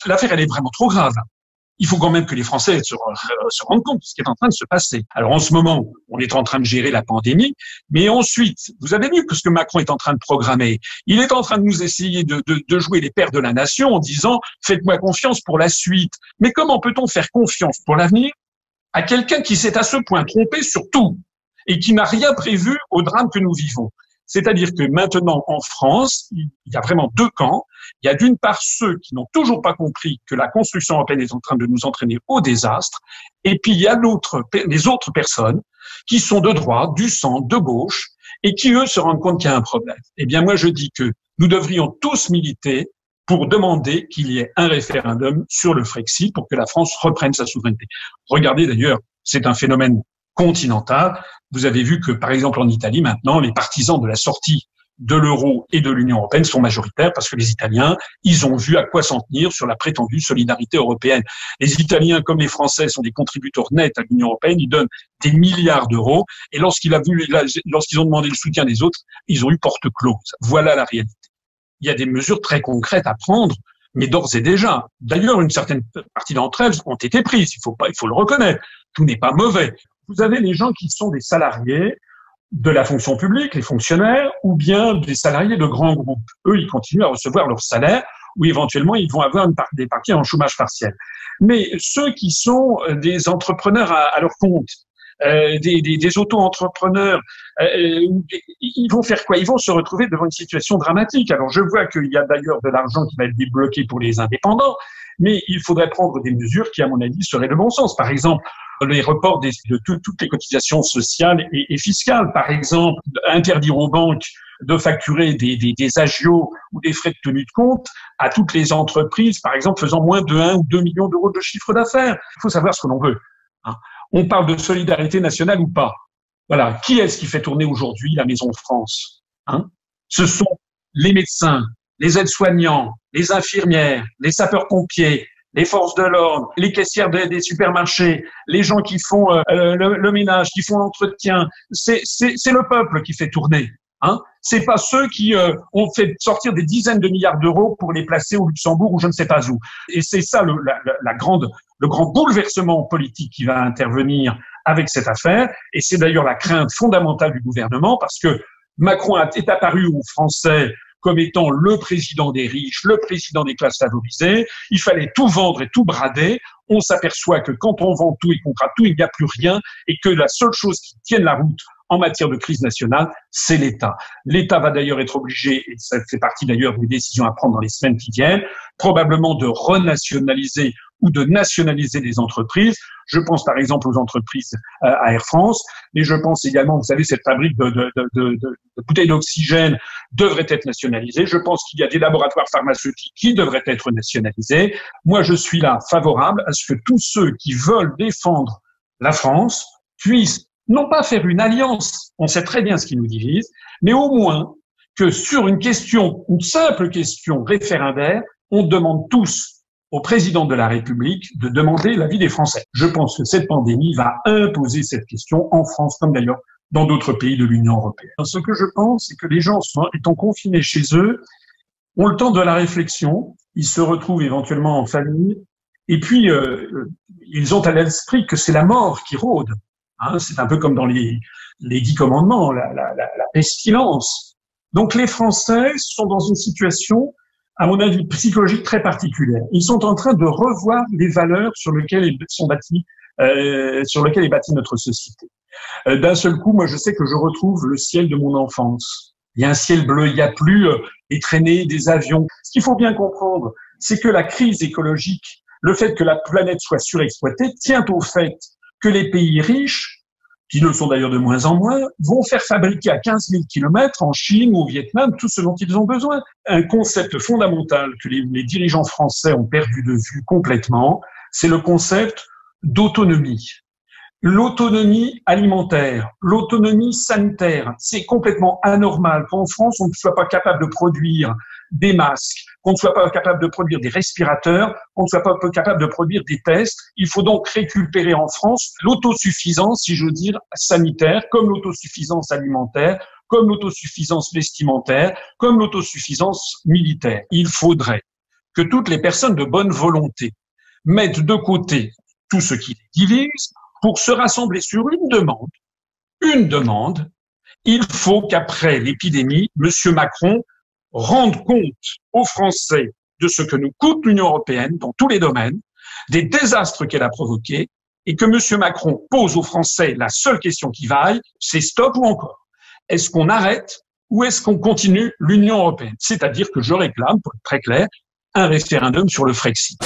l'affaire, elle est vraiment trop grave. Il faut quand même que les Français se rendent compte de ce qui est en train de se passer. Alors en ce moment, on est en train de gérer la pandémie, mais ensuite, vous avez vu que ce que Macron est en train de programmer, il est en train de nous essayer de jouer les pères de la nation en disant « faites-moi confiance pour la suite ». Mais comment peut-on faire confiance pour l'avenir à quelqu'un qui s'est à ce point trompé sur tout et qui n'a rien prévu au drame que nous vivons? C'est-à-dire que maintenant, en France, il y a vraiment deux camps. Il y a d'une part ceux qui n'ont toujours pas compris que la construction européenne est en train de nous entraîner au désastre, et puis il y a les autres personnes qui sont de droite, du centre, de gauche, et qui, eux, se rendent compte qu'il y a un problème. Eh bien, moi, je dis que nous devrions tous militer pour demander qu'il y ait un référendum sur le Frexit pour que la France reprenne sa souveraineté. Regardez d'ailleurs, c'est un phénomène continental. Vous avez vu que, par exemple, en Italie, maintenant, les partisans de la sortie de l'euro et de l'Union européenne sont majoritaires parce que les Italiens, ils ont vu à quoi s'en tenir sur la prétendue solidarité européenne. Les Italiens, comme les Français, sont des contributeurs nets à l'Union européenne. Ils donnent des milliards d'euros. Et lorsqu'ils ont demandé le soutien des autres, ils ont eu porte close. Voilà la réalité. Il y a des mesures très concrètes à prendre, mais d'ores et déjà. D'ailleurs, une certaine partie d'entre elles ont été prises. Il faut le reconnaître. Tout n'est pas mauvais. Vous avez les gens qui sont des salariés de la fonction publique, les fonctionnaires, ou bien des salariés de grands groupes. Eux, ils continuent à recevoir leur salaire, ou éventuellement, ils vont avoir des parties en chômage partiel. Mais ceux qui sont des entrepreneurs à leur compte, des auto-entrepreneurs, ils vont faire quoi? Ils vont se retrouver devant une situation dramatique. Alors, je vois qu'il y a d'ailleurs de l'argent qui va être débloqué pour les indépendants, mais il faudrait prendre des mesures qui, à mon avis, seraient de bon sens. Par exemple, les reports de toutes les cotisations sociales et fiscales. Par exemple, interdire aux banques de facturer des agios ou des frais de tenue de compte à toutes les entreprises, par exemple, faisant moins de 1 ou 2 millions d'euros de chiffre d'affaires. Il faut savoir ce que l'on veut. Hein. On parle de solidarité nationale ou pas. Voilà. Qui est-ce qui fait tourner aujourd'hui la Maison France? Hein? Ce sont les médecins, les aides-soignants, les infirmières, les sapeurs-pompiers, les forces de l'ordre, les caissières des supermarchés, les gens qui font le ménage, qui font l'entretien. C'est le peuple qui fait tourner. Hein. C'est pas ceux qui ont fait sortir des dizaines de milliards d'euros pour les placer au Luxembourg ou je ne sais pas où. Et c'est ça le grand bouleversement politique qui va intervenir avec cette affaire. Et c'est d'ailleurs la crainte fondamentale du gouvernement parce que Macron est apparu aux Français comme étant le président des riches, le président des classes favorisées. Il fallait tout vendre et tout brader. On s'aperçoit que quand on vend tout et qu'on crade tout, il n'y a plus rien et que la seule chose qui tienne la route en matière de crise nationale, c'est l'État. L'État va d'ailleurs être obligé, et ça fait partie d'ailleurs des décisions à prendre dans les semaines qui viennent, probablement de renationaliser ou de nationaliser des entreprises. Je pense par exemple aux entreprises à Air France, mais je pense également, vous savez, cette fabrique de bouteilles d'oxygène devrait être nationalisée. Je pense qu'il y a des laboratoires pharmaceutiques qui devraient être nationalisés. Moi, je suis là favorable à ce que tous ceux qui veulent défendre la France puissent non pas faire une alliance, on sait très bien ce qui nous divise, mais au moins que sur une simple question référendaire, on demande tous au président de la République de demander l'avis des Français. Je pense que cette pandémie va imposer cette question en France, comme d'ailleurs dans d'autres pays de l'Union européenne. Ce que je pense, c'est que les gens, étant confinés chez eux, ont le temps de la réflexion, ils se retrouvent éventuellement en famille, et puis ils ont à l'esprit que c'est la mort qui rôde. Hein, c'est un peu comme dans les 10 commandements, la pestilence. Donc les Français sont dans une situation, à mon avis, psychologique très particulière. Ils sont en train de revoir les valeurs sur lesquelles est bâtie notre société. D'un seul coup, moi, je sais que je retrouve le ciel de mon enfance. Il y a un ciel bleu, il n'y a plus des traînées, des avions. Ce qu'il faut bien comprendre, c'est que la crise écologique, le fait que la planète soit surexploitée, tient au fait que les pays riches, qui le sont d'ailleurs de moins en moins, vont faire fabriquer à 15 000 kilomètres en Chine ou au Vietnam tout ce dont ils ont besoin. Un concept fondamental que les dirigeants français ont perdu de vue complètement, c'est le concept d'autonomie. L'autonomie alimentaire, l'autonomie sanitaire, c'est complètement anormal qu'en France, on ne soit pas capable de produire des masques, qu'on ne soit pas capable de produire des respirateurs, qu'on ne soit pas capable de produire des tests. Il faut donc récupérer en France l'autosuffisance, si je veux dire, sanitaire, comme l'autosuffisance alimentaire, comme l'autosuffisance vestimentaire, comme l'autosuffisance militaire. Il faudrait que toutes les personnes de bonne volonté mettent de côté tout ce qui les divise pour se rassembler sur une demande. Une demande. Il faut qu'après l'épidémie, M. Macron rende compte aux Français de ce que nous coûte l'Union européenne dans tous les domaines, des désastres qu'elle a provoqués, et que M. Macron pose aux Français la seule question qui vaille, c'est stop ou encore. Est-ce qu'on arrête ou est-ce qu'on continue l'Union européenne? C'est-à-dire que je réclame, pour être très clair, un référendum sur le Frexit.